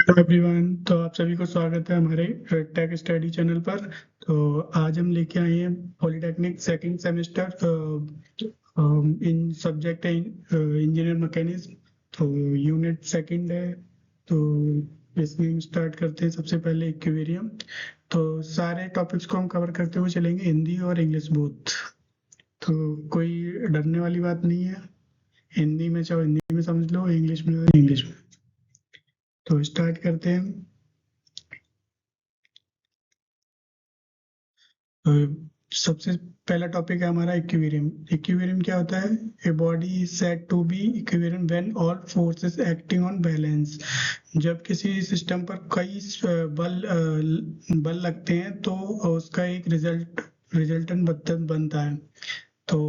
Hello everyone. तो आप सभी को स्वागत है हमारे टेक स्टडी चैनल पर। तो आज हम लेके आए हैं पॉलिटेक्निक सेकंड सेमेस्टर इन सब्जेक्ट है इंजीनियर मैकेनिज्म। तो यूनिट सेकंड है। तो इसमें हम स्टार्ट करते हैं सबसे पहले इक्विलिब्रियम। तो सारे टॉपिक्स को हम कवर करते हुए चलेंगे, हिंदी और इंग्लिश बोथ। तो कोई डरने वाली बात नहीं है। हिंदी में चाहो हिंदी में समझ लो, इंग्लिश में इंग्लिश में। तो स्टार्ट करते हैं। तो सबसे पहला टॉपिक है हमारा इक्विलिब्रियम। इक्विलिब्रियम क्या होता है? A body is said to be equilibrium when all forces acting on balance. जब किसी सिस्टम पर कई बल लगते हैं तो उसका एक रिजल्टेंट बनता है। तो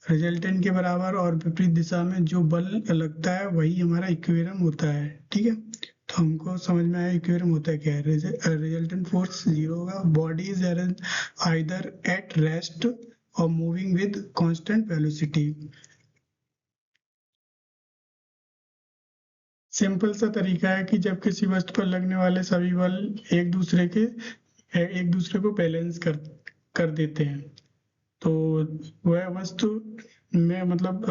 रिजल्टेंट के बराबर और विपरीत दिशा में जो बल लगता है वही हमारा इक्विलिब्रियम होता है। ठीक है, तो हमको समझ में आया इक्विलिब्रियम होता क्या है। रिजल्टेंट फोर्स जीरो होगा। Body is either at rest or moving with constant velocity. Simple सा तरीका है कि जब किसी वस्तु पर लगने वाले सभी बल एक दूसरे को बैलेंस कर देते हैं तो वह वस्तु में मतलब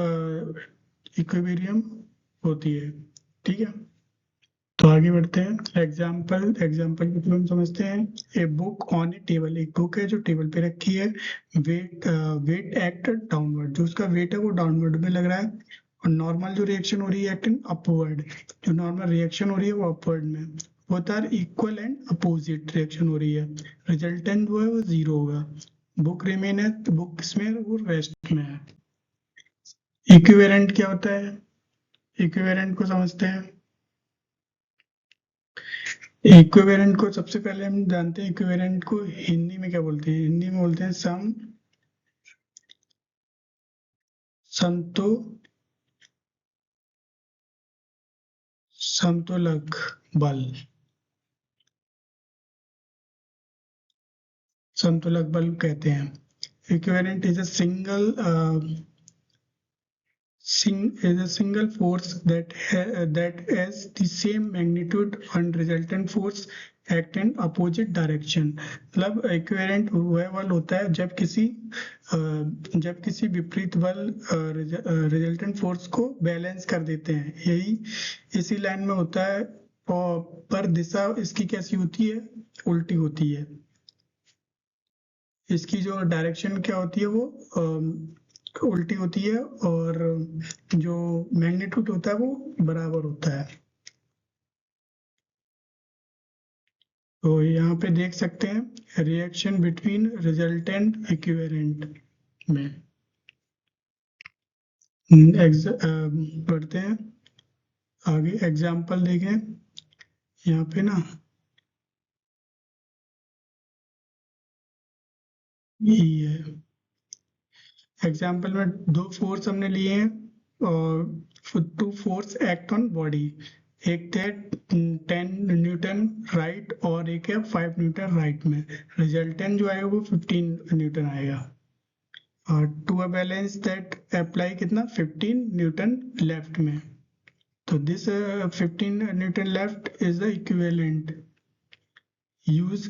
इक्विलिब्रियम होती है। ठीक है, तो आगे बढ़ते हैं। एग्जाम्पल के थ्रू हम समझते हैं। A book on A table, एक बुक है जो टेबल पे रखी है। वेट एक्ट डाउनवर्ड, जो उसका वेट है वो डाउनवर्ड में लग रहा है। और नॉर्मल जो रिएक्शन हो रही है एक्टिंग अपवर्ड, जो नॉर्मल रिएक्शन हो रही है वो अपवर्ड में। Both are equal and opposite reaction हो रही है। रिजल्टेंट जो है वो जीरो होगा। बुक रिमेन है, तो बुक किसमें है? वो रेस्ट में है। इक्विवेलेंट क्या होता है? इक्विवेलेंट को समझते हैं। इक्विवेलेंट को सबसे पहले हम जानते हैं, इक्विवेलेंट को हिंदी में क्या बोलते हैं? हिंदी में बोलते हैं समतो समतुलक बल। समतुलक बल कहते हैं। Equivalent is a single force that has the same magnitude and resultant force act in opposite direction। मतलब इक्विवेलेंट वह बल होता है जब किसी विपरीत बल रिजल्टेंट फोर्स को बैलेंस कर देते हैं। यही इसी लाइन में होता है। पर दिशा इसकी कैसी होती है? उल्टी होती है। इसकी जो डायरेक्शन क्या होती है वो उल्टी होती है, और जो मैग्नीट्यूड होता है वो बराबर होता है। तो यहाँ पे देख सकते हैं रिएक्शन बिटवीन रिजल्टेंट इक्विवेलेंट में। बढ़ते हैं आगे, एग्जाम्पल देखें यहाँ पे ना। ये है एग्जाम्पल में दो फोर्स हमने लिए हैं और two force act on body. एक है 10 न्यूटन राइट और एक है 5 न्यूटन राइट में। रिजल्टेंट जो आएगा वो 15 न्यूटन आएगा। और to a balance that apply कितना 15 न्यूटन लेफ्ट में। तो this 15 newton left is the equivalent. Use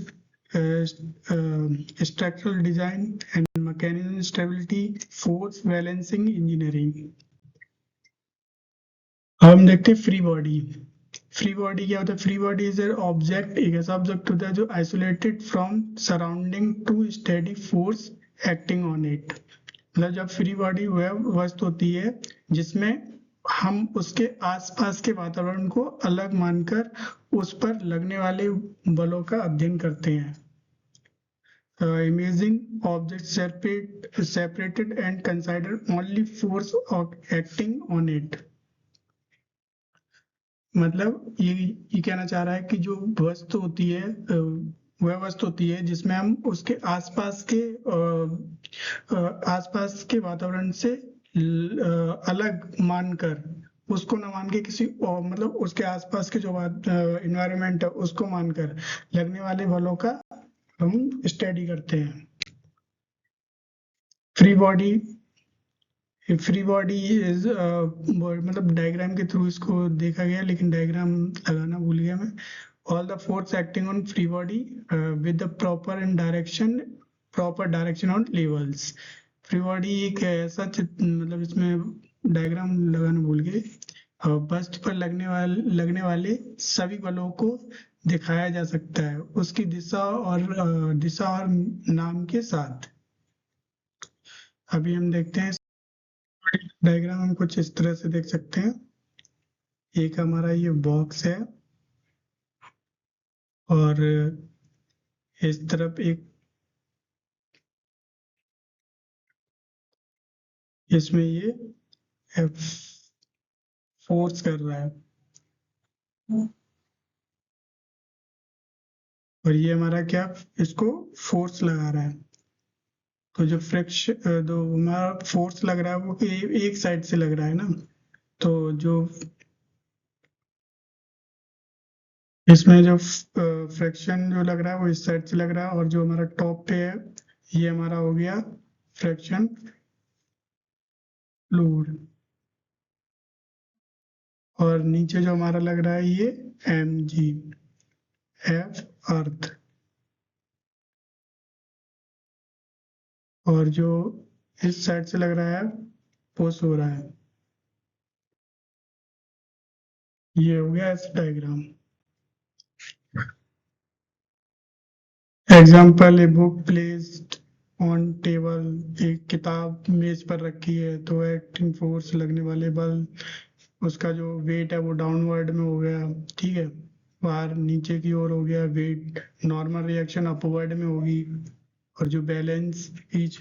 structural design and mechanism stability force balancing engineering। अब हम देखते हैं फ्री बॉडी। फ्री बॉडी क्या होता है? फ्री बॉडी इज ऑब्जेक्ट, एक ऐसा ऑब्जेक्ट होता है जो isolated from surrounding to study force acting on it. मतलब जब फ्री बॉडी वह वस्तु होती है जिसमें हम उसके आसपास के वातावरण को अलग मानकर उस पर लगने वाले बलों का अध्ययन करते हैं। Imagine objects separated and consider only force acting on it। मतलब ये कहना चाह रहा है कि जो वस्तु होती है वह वस्तु होती है जिसमें हम उसके आसपास के वातावरण से अलग मानकर, उसको न मान के किसी और मतलब उसके आसपास के जो इन्वायरमेंट है उसको मानकर लगने वाले बलों का हम स्टडी करते हैं। Free body free body is मतलब डायग्राम के थ्रू इसको देखा गया, लेकिन डायग्राम लगाना भूल गया इक्विलिब्रियम है। All the force acting on free body with the proper direction on levels. Free body एक ऐसा मतलब इसमें डायग्राम लगाना भूल गए। बस्ट पर लगने वाले सभी बलों को दिखाया जा सकता है उसकी दिशा और नाम के साथ। अभी हम देखते हैं डायग्राम, हम कुछ इस तरह से देख सकते हैं। एक हमारा ये बॉक्स है और इस तरफ एक, इसमें ये फोर्स कर रहा है और ये हमारा क्या, इसको फोर्स लगा रहा है। तो जो फ्रिक्शन, जो हमारा फोर्स लग रहा है वो एक साइड से लग रहा है ना, तो जो इसमें जो फ्रिक्शन जो लग रहा है वो इस साइड से लग रहा है, और जो हमारा टॉप पे है ये हमारा हो गया फ्रिक्शन फ्लूइड, और नीचे जो हमारा लग रहा है ये mg, F अर्थ, और जो इस साइड से लग रहा है पुश हो रहा है। ये हो गया ऐसा diagram. Example, a book placed on table, एक किताब मेज पर रखी है तो एक्टिंग फोर्स लगने वाले बल, उसका जो वेट है वो डाउनवर्ड में हो गया, ठीक है, बाहर नीचे की ओर हो गया वेट, नॉर्मल रिएक्शन अपवर्ड में होगी, और जो बैलेंस ईच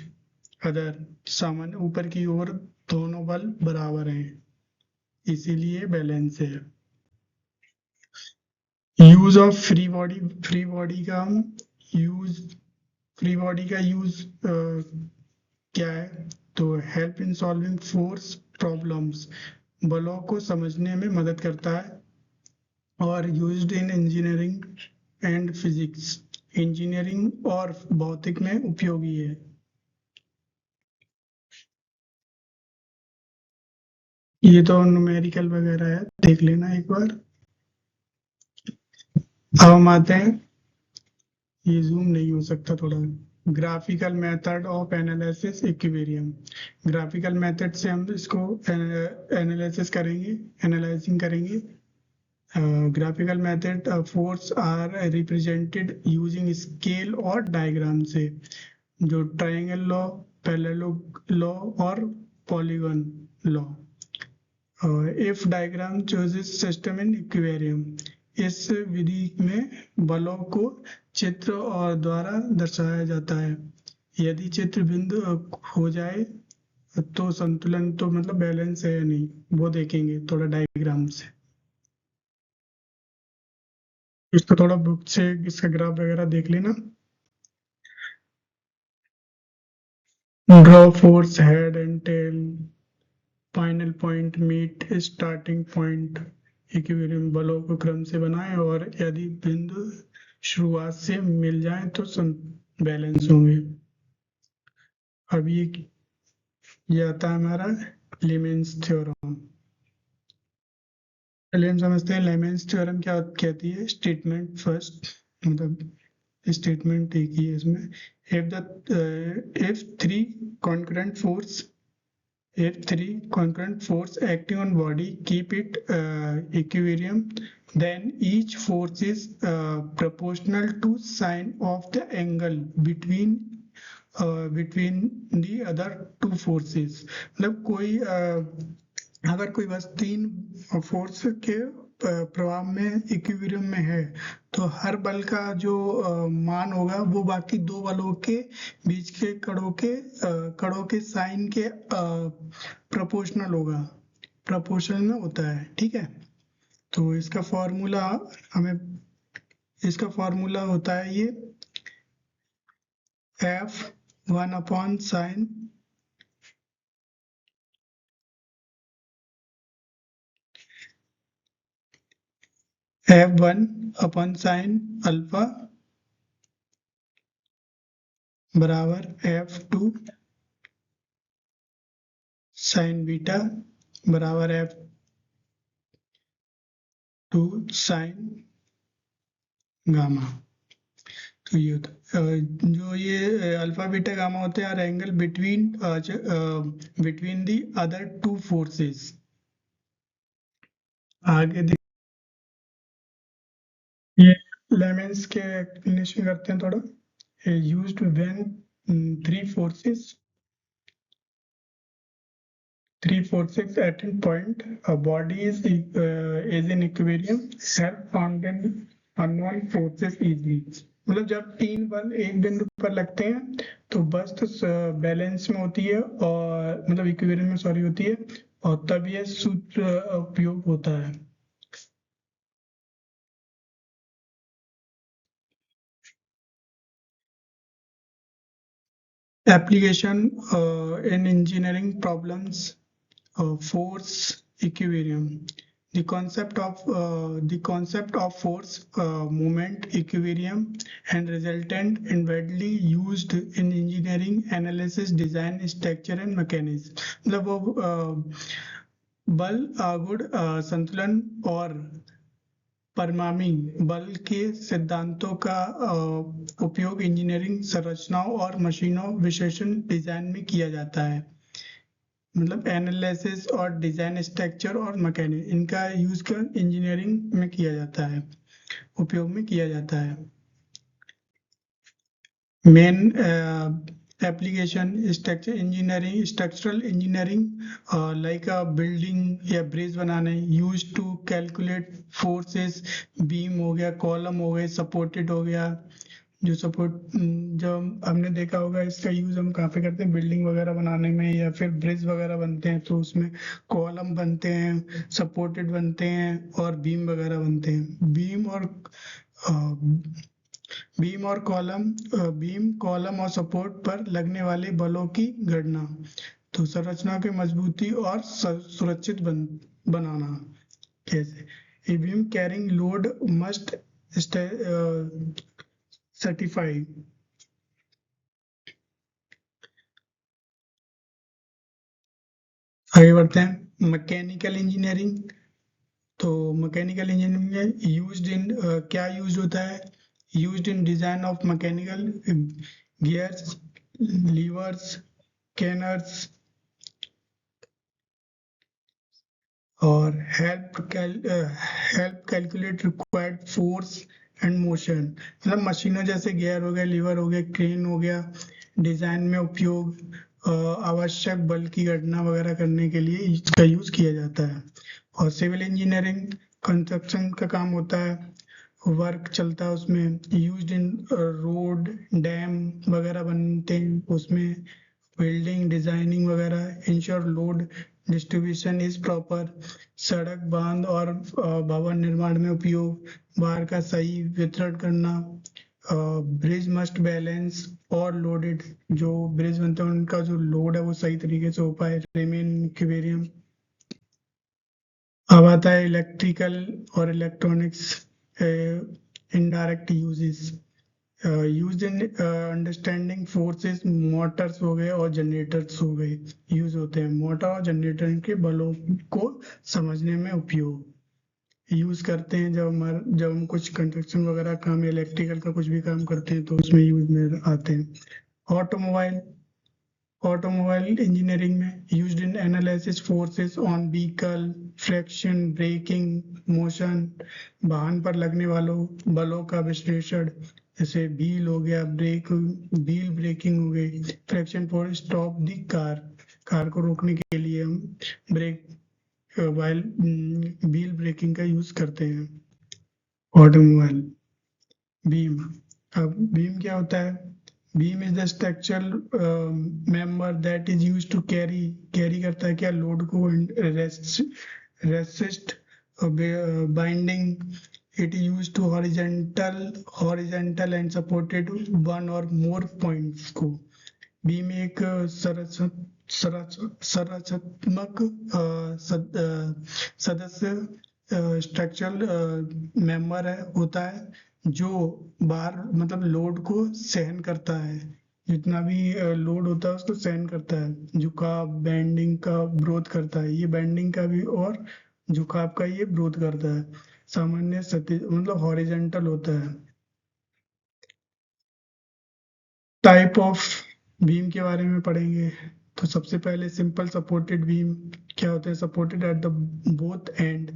अदर, सामान्य ऊपर की ओर दोनों बल बराबर हैं इसीलिए बैलेंस है। Use of free body, free body का यूज क्या है, तो help in solving force problems, बलों को समझने में मदद करता है, और used in engineering and physics, engineering और भौतिक में उपयोगी है। ये तो न्यूमेरिकल वगैरह है, देख लेना एक बार। अब हम आते हैं, ये जूम नहीं हो सकता थोड़ा, graphical method of analysis equilibrium. Graphical method से हम इसको एनालिसिस करेंगे, एनालाइजिंग करेंगे। Graphical method, force are represented using scale और डायग्राम से, जो ट्रायंगल लॉ, पैरेलल लॉ और polygon law. If diagram chooses system in equilibrium, इस विधि में बलों को चित्र और द्वारा दर्शाया जाता है। यदि चित्र बिंदु हो जाए तो संतुलन, तो मतलब बैलेंस है या नहीं वो देखेंगे थोड़ा डायग्राम से। इसको थोड़ा बुक से इसका ग्राफ वगैरह देख लेना। Draw force head and tail, final point meet starting point, equilibrium बलों को क्रम से बनाएं और यदि बिंदु शुरुआत से मिल जाए तो बैलेंस होंगे। अब ये आता है हमारा लेमेंस थ्योरम। पहले हम समझते हैं लेमेंस थ्योरम क्या कहती है। स्टेटमेंट फर्स्ट, मतलब स्टेटमेंट एक ही है इसमें। If three concurrent force, if three concurrent force acting on body keep it equilibrium, then each force is proportional to sine of the angle between the other two forces। मतलब कोई अगर कोई बस तीन फोर्स के प्रभाव में इक्विलिब्रियम में है तो हर बल का जो मान होगा वो बाकी दो बलों के बीच के कड़ों के साइन के प्रोपोर्शनल होगा, प्रोपोर्शनल में होता है, ठीक है। तो इसका फॉर्मूला होता है ये F1/sin F1/sin अल्फा बराबर F2 sin बीटा बराबर F2 sin गामा। तो ये होता जो ये अल्फा बीटा गामा होते हैं R angle between between the other two forces. आगे ये लेमेंस के एक्सप्लेनेशन करते हैं थोड़ा। Used when three forces at a point, a body is in equilibrium, help found in unknown forces easily। मतलब जब तीन बल एक बिंदु पर लगते हैं तो वस्तु बैलेंस में होती है और मतलब इक्विलिब्रियम में सॉरी होती है, और तब यह सूत्र उपयोग होता है। Application in engineering problems, force equilibrium। The concept of force, moment, equilibrium, and resultant in widely used in engineering analysis, design, structure and mechanics। मतलब वो बल, गुण, संतुलन और परिणामी बल के सिद्धांतों का उपयोग इंजीनियरिंग संरचनाओं और मशीनों विश्लेषण डिजाइन में किया जाता है। मतलब एनालिसिस और डिजाइन, स्ट्रक्चर और मैकेनिक्स, इनका यूज कर इंजीनियरिंग में किया जाता है, उपयोग में किया जाता है। Main application structure engineering, structural engineering like a building या ब्रिज बनाने, use to calculate forces. Beam हो गया, कॉलम हो गए, सपोर्टेड हो गया। जो सपोर्ट जो हमने देखा होगा इसका यूज हम कहाँ पे करते हैं, बिल्डिंग वगैरह बनाने में या फिर ब्रिज वगैरह बनते हैं तो उसमें कॉलम बनते हैं, सपोर्टेड बनते हैं और बीम वगैरह बनते हैं। बीम कॉलम और सपोर्ट पर लगने वाले बलों की गणना, तो संरचना की मजबूती और सुरक्षित बनाना कैसे। A beam carrying load must certify. आगे बढ़ते हैं मैकेनिकल इंजीनियरिंग। तो मैकेनिकल इंजीनियरिंग में यूज्ड इन क्या यूज होता है, used in design of mechanical gears, levers, cranes, और help calculate required force and motion. मतलब मशीनों जैसे गियर हो गया, लीवर हो गया, क्रेन हो गया, डिजाइन में उपयोग आवश्यक बल की गणना वगैरह करने के लिए इसका यूज किया जाता है। और सिविल इंजीनियरिंग कंस्ट्रक्शन का काम होता है, वर्क चलता है उसमें, यूज्ड इन रोड, डैम वगैरह बनते हैं उसमें, बिल्डिंग डिजाइनिंग वगैरह, ensure load distribution is proper. सड़क, बांध और भवन निर्माण में उपयोग, भार का सही वितरण करना। ब्रिज मस्ट बैलेंस और लोडेड, जो ब्रिज बनते हैं उनका जो लोड है वो सही तरीके से हो पाए, रिमेन इक्विलिब्रियम। अब आता है इलेक्ट्रिकल और electronics indirect uses, use in understanding forces. Motors हो गए और जनरेटर्स हो गए, यूज होते हैं मोटर और जनरेटर के बलों को समझने में उपयोग यूज करते हैं। जब हम कुछ कंस्ट्रक्शन वगैरह काम, इलेक्ट्रिकल का कुछ भी काम करते हैं तो उसमें यूज में आते हैं। ऑटोमोबाइल ऑटोमोबाइल इंजीनियरिंग में used in analysis forces on vehicle, friction, braking, motion, वाहन पर लगने वालों बलों का विश्लेषण, जैसे व्हील हो गया, व्हील ब्रेकिंग हो गई, friction for stop the car को रोकने के लिए हम ब्रेक वाइल व्हील ब्रेकिंग का यूज करते हैं। ऑटोमोबाइल। बीम। अब बीम क्या होता है, beam is the structural member that is used to carry करता है क्या, लोड को, resist bending. It use to horizontal and supported one और मोर पॉइंट्स को। बीम एक संरचनात्मक सदस्य स्ट्रक्चरल मेंबर होता है जो बाहर मतलब लोड को सहन करता है, जितना भी लोड होता है उसको सहन करता है, झुकाव बेंडिंग का विरोध करता है, ये बेंडिंग का भी और झुकाव का ये विरोध करता है। सामान्य सतह मतलब हॉरिजेंटल होता है। टाइप ऑफ बीम के बारे में पढ़ेंगे। तो सबसे पहले सिंपल सपोर्टेड बीम क्या होते हैं? Supported at the both and,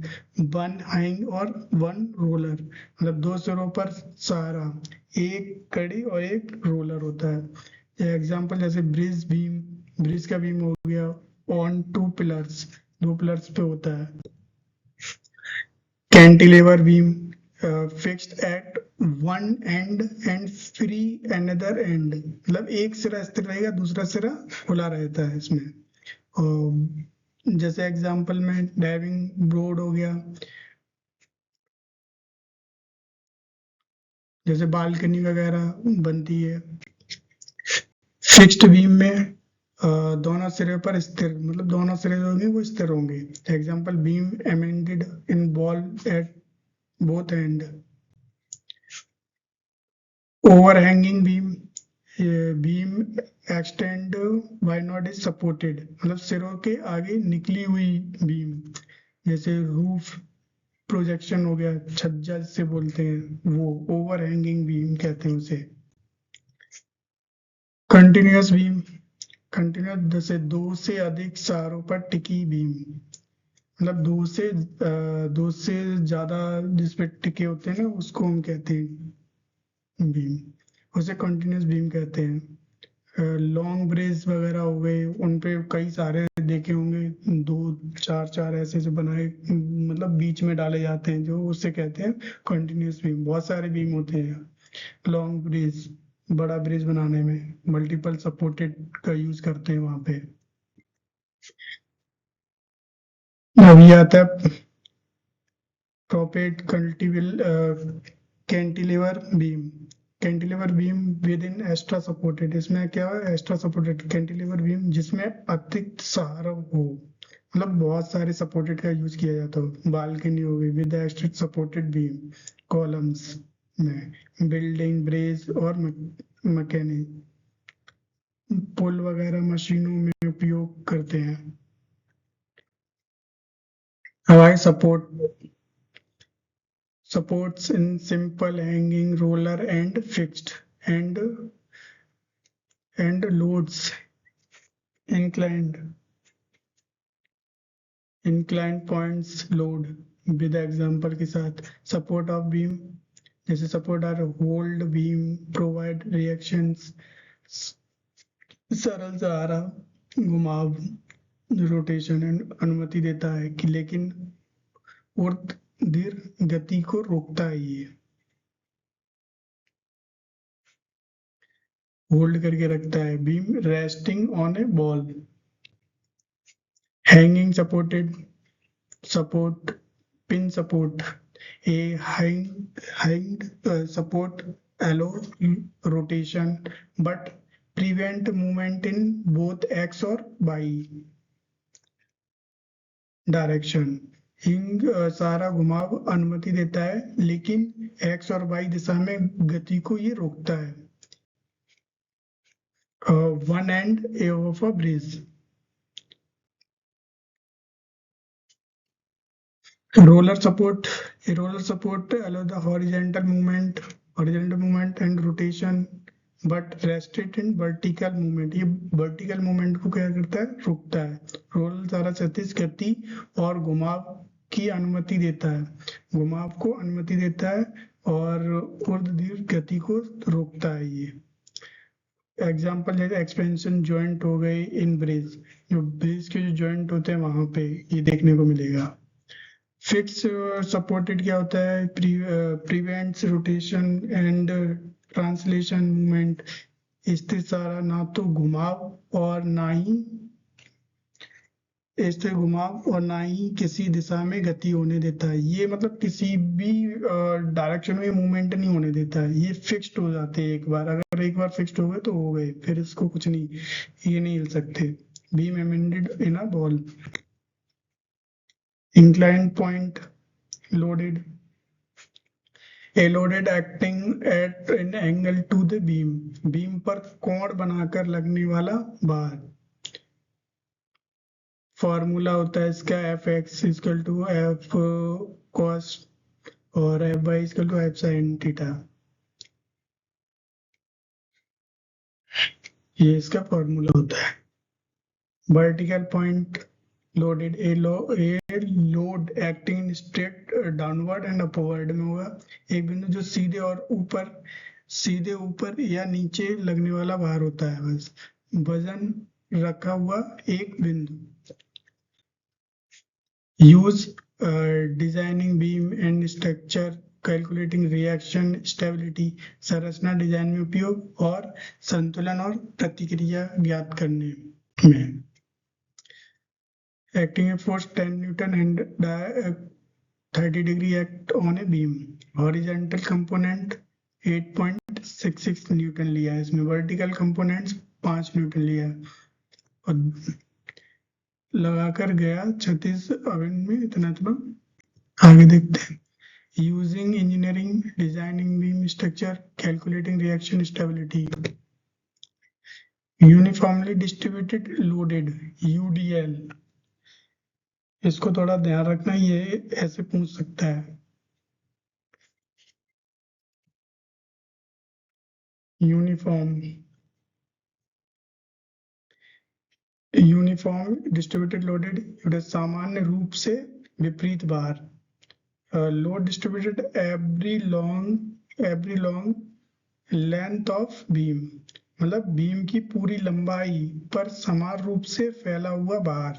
one hang और वन रोलर, मतलब दो सिरों पर सहारा, एक कड़ी और एक रोलर होता है। एग्जांपल जैसे ब्रिज बीम, ब्रिज का बीम हो गया ऑन टू पिलर्स, दो पिलर्स पे होता है। Cantilever beam fixed at one and and free another and, मतलब एक सिरा स्थिर रहेगा दूसरा सिरा खुला रहता है इसमें। और जैसे एग्जांपल में डाइविंग बोर्ड हो गया, जैसे बालकनी वगैरह बनती है। फिक्स्ड बीम में दोनों सिरे पर स्थिर, मतलब दोनों सिरे जो होंगे वो स्थिर होंगे। Example beam embedded in ball at both and. Overhanging beam, beam extend why not is supported, मतलब सिरों के आगे निकली हुई बीम, जैसे रूफ प्रोजेक्शन हो गया, छज्जा जिसे बोलते हैं, वो ओवरहैंगिंग बीम कहते हैं उसे। कंटिन्यूअस बीम, कंटिन्यूअस जैसे दो से अधिक सहारों पर टिकी बीम, मतलब दो से ज्यादा जिस पे टिके होते हैं ना उसको हम कहते हैं बीम, उसे कंटिन्यूअस बीम कहते हैं। लॉन्ग ब्रिज वगैरह हो गए, उन पे कई सारे देखे होंगे, दो चार चार ऐसे जो बनाए, मतलब बीच में डाले जाते हैं, जो उससे कहते हैं कंटिन्यूअस बीम। बहुत सारे बीम होते हैं। लॉन्ग ब्रिज, बड़ा ब्रिज बनाने में मल्टीपल सपोर्टेड का यूज करते हैं वहां पे। अभी आता है propped cantilever cantilever beam. Cantilever beam with in extra supported, इसमें क्या है? एक्स्ट्रा सपोर्टेड कैंटिलीवर बीम जिसमें अतिरिक्त सहारा हो, मतलब बहुत सारे सपोर्टेड का यूज किया जाता हो। बालकनी हो गई with extra supported beam, columns में, बिल्डिंग ब्रिज और मैकेनिक, पुल वगैरह मशीनों में उपयोग करते हैं। हवाई support, supports in simple hanging roller and fixed and loads inclined inclined points load with example के साथ। support of beam, जैसे support are hold beam, provide reactions, सरल सहारा, घुमाव, रोटेशन अनुमति देता है कि, लेकिन ऊर्ध्वाधर गति को रोकता है। ये होल्ड करके रखता है। Beam resting on A ball, hanging supported support, pin support, a hanged support allow rotation but prevent movement in both x or y direction. हिंग सारा घुमाव अनुमति देता है लेकिन x और y दिशा में गति को ये रोकता है। One end of a bridge, roller support, a roller support allow the horizontal movement and rotation but restrict in vertical movement, ये vertical movement को क्या करता है? रोकता है। रोलर सारा क्षैतिज गति और घुमाव की अनुमति देता है, घुमाव को अनुमति देता है और ऊर्ध्वाधर गति को रोकता है ये। एग्जाम्पल जैसे एक्सपेंशन जॉइंट हो गए इन ब्रिज, जो ब्रिज के जो जॉइंट होते हैं वहां पे ये देखने को मिलेगा। फिक्स सपोर्टेड क्या होता है? Prevents rotation and translation movement, स्थिर सारा ना तो घुमाव और ना ही स्थिर घुमाव और ना ही किसी दिशा में गति होने देता है। ये मतलब किसी भी डायरेक्शन में मूवमेंट नहीं होने देता है, ये फिक्स्ड हो जाते हैं एक बार। अगर एक बार फिक्स्ड हो गए तो हो गए, फिर इसको कुछ नहीं, ये नहीं हिल सकते। Beam embedded in a wall, incline point loaded, a loaded acting at an angle to the beam, beam पर कोण बनाकर लगने वाला भार। फॉर्मूला होता है इसका F X is equal to F cos और F Y is equal to F sine theta. ये इसका फॉर्मूला होता है। Vertical point loaded, a load acting straight downward and upward में होगा। एक बिंदु जो सीधे ऊपर या नीचे लगने वाला भार होता है, बस वजन रखा हुआ एक बिंदु। Use designing beam and structure calculating reaction stability, संरचना डिजाइन में उपयोग और संतुलन और प्रतिक्रिया ज्ञात करने में। Acting force 10 Newton and 30 degree act on a beam. Horizontal component 8.66 Newton लिया है इसमें, वर्टिकल कंपोनेंट्स 5 न्यूटन लिया है और लगाकर गया 36 अवन में इतना। आगे देखते हैं। Using engineering designing beam structure calculating reaction stability. Uniformly distributed loaded, UDL, इसको थोड़ा ध्यान रखना, ये ऐसे पूछ सकता है। यूनिफॉर्म डिस्ट्रीब्यूटेड लोडेड, सामान्य रूप से विपरीत भार। Load distributed every long length of beam, मतलब बीम की पूरी लंबाई पर समान रूप से फैला हुआ भार।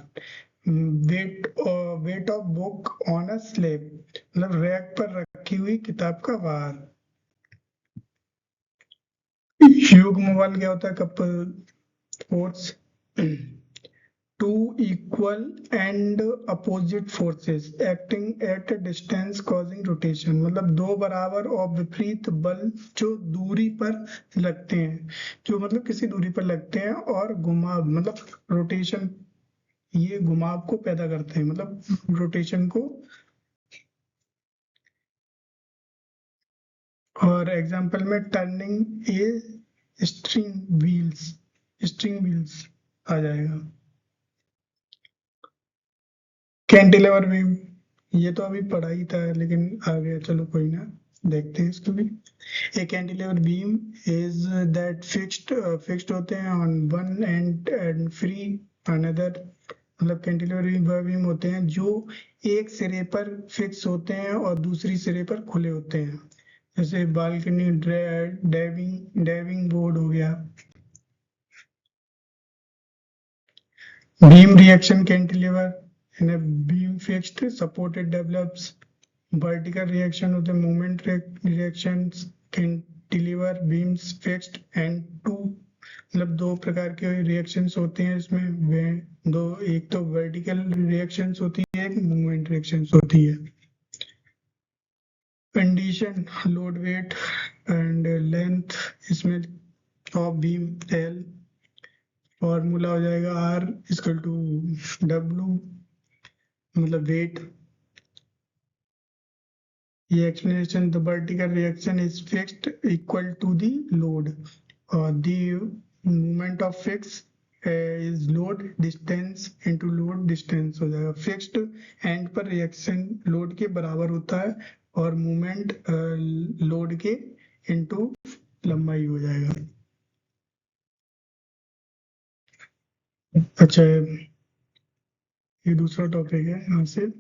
Weight of book on a slab, मतलब रैक पर रखी हुई किताब का भार। युग्म बल क्या होता है? Couple force, two equal and opposite forces acting at distance causing rotation, मतलब दो बराबर और विपरीत बल जो दूरी पर लगते हैं, जो मतलब किसी दूरी पर लगते हैं और घुमाव, मतलब रोटेशन, ये घुमाव को पैदा करते हैं, मतलब रोटेशन को। और एग्जांपल में टर्निंग ए स्ट्रिंग व्हील्स आ जाएगा। कैंटिलीवर बीम, ये तो अभी पढ़ा ही था लेकिन आ गया, चलो कोई ना, देखते हैं इसको भी। ए cantilever beam is that fixed होते हैं on one and free another, मतलब कैंटिलीवर वह बीम होते हैं जो एक सिरे पर फिक्स होते हैं और दूसरी सिरे पर खुले होते हैं, जैसे बालकनी डाइविंग बोर्ड हो गया। Beam reaction cantilever in a beam fixed supported develops vertical reaction होते हैं, moment reactions cantilever beams fixed and two, मतलब दो प्रकार के रिएक्शंस होते हैं इसमें, वे दो, एक तो वर्टिकल रिएक्शंस होती है, एक मूवमेंट रिएक्शंस होती है। Condition load weight and length इसमें ऑफ बीम एल, फॉर्मूला हो जाएगा R इक्वल टू W, मतलब वेट। ये explanation, the vertical reaction is fixed equal to the load और the moment of fix is load distance into load distance हो जाएगा। Fixed end पर reaction load के बराबर होता है और मोमेंट लोड के इनटू लंबाई हो जाएगा। अच्छा, ये दूसरा टॉपिक है यहाँ से।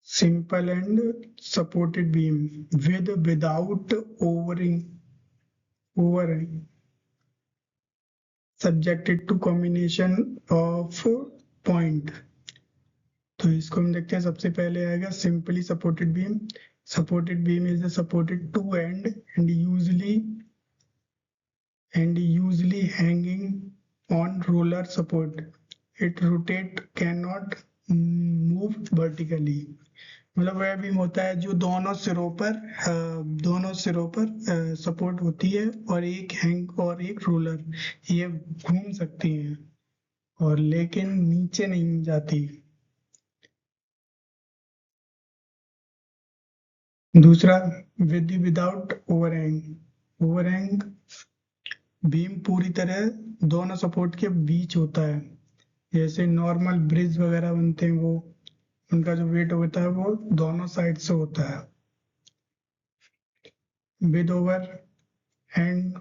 Simple and supported beam with without overing subjected to combination of point। तो इसको हम देखते हैं। सबसे पहले आएगा simply supported beam. Supported beam is supported two end usually hanging on roller support. It rotate cannot move vertically, मतलब वह बीम होता है जो दोनों सिरों पर सपोर्ट होती है और एक हैंग और एक रोलर, ये घूम सकती हैं और लेकिन नीचे नहीं जाती। दूसरा विदाउट ओवरहैंग बीम पूरी तरह दोनों सपोर्ट के बीच होता है, जैसे नॉर्मल ब्रिज वगैरह बनते हैं, वो उनका जो वेट होता है वो दोनों साइड से होता है। विद ओवर हैंग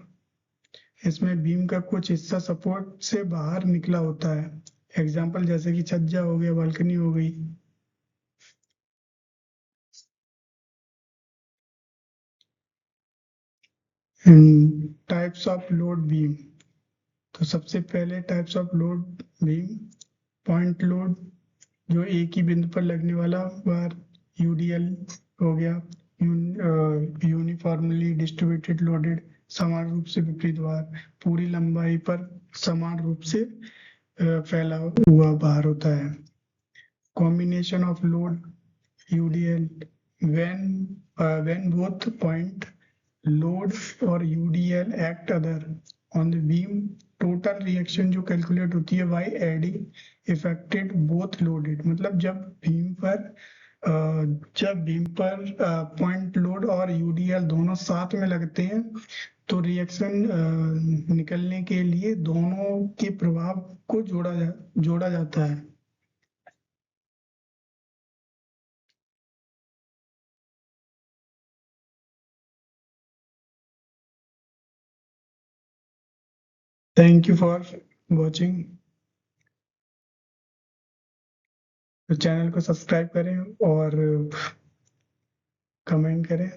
इसमें बीम का कुछ हिस्सा सपोर्ट से बाहर निकला होता है। एग्जाम्पल जैसे कि छज्जा हो गया, बालकनी हो गई। Types of load beam. तो सबसे पहले types of load beam, point load जो एक ही बिंदु पर लगने वाला बार, यूडीएल हो गया, यूनिफॉर्मली डिस्ट्रीब्यूटेड लोडेड, समान रूप से विपरीत भार, पूरी लंबाई पर समान रूप से फैला हुआ भार होता है। Combination of load UDL, when both point load और UDL act other on the beam, total reaction जो कैलकुलेट होती है by adding affected both loaded. मतलब जब बीम पर पॉइंट लोड और यूडीएल दोनों साथ में लगते हैं तो रिएक्शन निकलने के लिए दोनों के प्रभाव को जोड़ा जाता है। Thank you for watching. Channel को सब्सक्राइब करें और कमेंट करें।